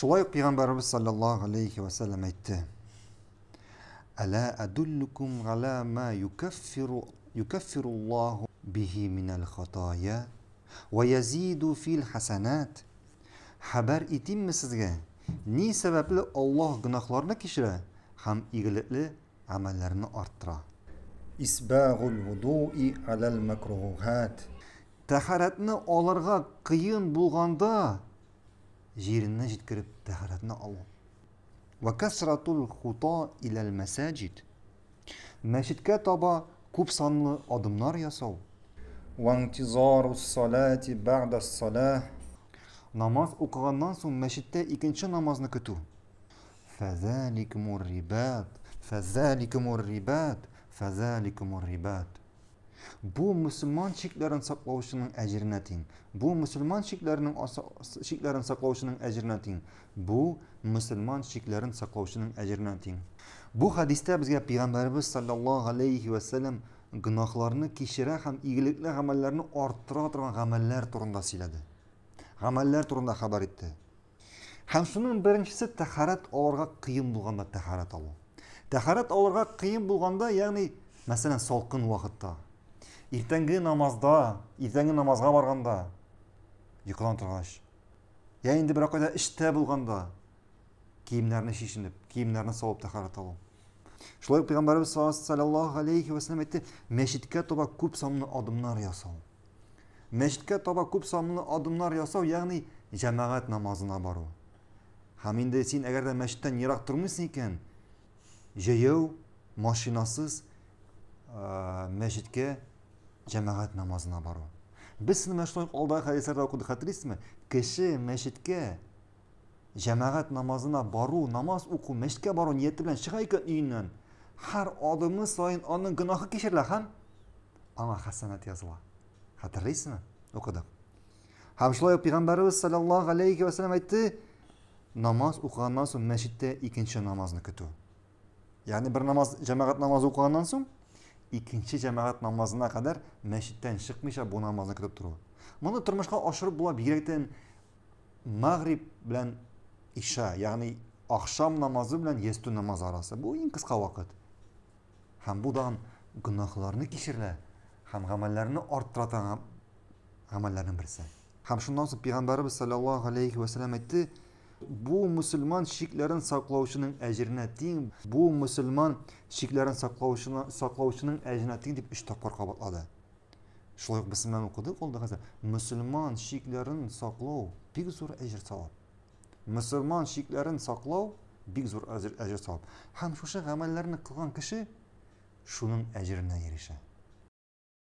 Şulay Peygamberimiz sallallahu aleyhi ve sellem etti. Ala adullukum ala ma yukeffirullahu bihi minel hataya ve yazidu fil hasenat. Haber eteyim mi sizge? Ni sebeple Allah günahlarını kişire hem iyilikli amellerini arttıra. İsbâgul vudu'i alel mekruhat. Taharatni alırga kıyın bulganda yerine jitkirip taharatni al. Ve kesratul huta ilel mesacid. Meşitke taba kup sanlı adımlar yasav. Ve intizarus salati ba'das salah. Namaz okugandan soň meşitte ikinci namazını kütü. Fezalikumur ribat. Fezalikumur ribat. Fezalikumur ribat. Bu Müslüman şiklerin saklavuşunun ecrine tin. Bu Müslüman şiklerin saklavuşunun ecrine tin. Bu Müslüman şiklerin saklavuşunun ecrine tin. Bu hadiste bizge Peygamberimiz sallallahu aleyhi ve sellem günahlarını kişire hem iyilikli amellerini arttıra turgan ameller turunda söyledi. Ameller turunda haber etti. Hem şunun birincisi taharat alırga kıyım bulganda taharat alı. Taharat alırga kıyım bulganda yani mesela salkın vakitte. Ertengi namazda, ertengi namazga barganda yıkılan turgaç. Ya indi bir akıda işte bulganda kiyimlerini şişinip, kiyimlerini salıp taharat alı. Şulay Peygamberimiz sallallahu aleyhi ve sellem etti. Meşitke toba kup samlı adımlar yasav. Meşitke toba kup samlı adımlar yasav yani cemaat namazına baru. Haminde sen eğer de meşitten yirak durmuşsun iken jeyev, maşinasız meşitke cemaat namazına baru. Biz sizni meşitlik aldığı hadislerde okuduk hatırlıyorsunuz mu? Kişi meşitke cemaat namazına baru, namaz oku, meşitke baru niyeti bilen çıkayken üyünden her adımı sayın onun günahı kişirler hem ama hasenat yazıla. Hatırlıyorsunuz mu? Okuduk. Hamşulay Peygamberimiz sallallahu aleyhi ve sellem etti. Namaz okugandan soň meşitte ikinci namazını kütü. Yani bir namaz, cemaat namazı okugandan soň ikinci cemaat namazına kadar meşitten çıkmışa bu namazını kütüp durur. Bunu turmuşka aşırıp bula birekten Maghrib bilen işa yani akşam namazı bilen yestü namazı arası. Bu en kısa vakit. Hem bu da günahlarını kişirle, hem amellerini arttıratan amellerin birisi. Hem şundan sonra Peygamberimiz sallallahu aleyhi ve sellem etti. Bu Müslüman şiklerin saklavuşunun ecrine tin, bu Müslüman şiklerin saklavuşunun ecrine tin deyip 3 tapar kabatladı. Şulay bismillah okuduk oldu hazır. Müslüman şiklerin saklav bir zor ecr savab. Müslüman şiklerin saklav bir zor ecr savab. Hem şu amellerini kılgan kişi şunun ecrine erişe.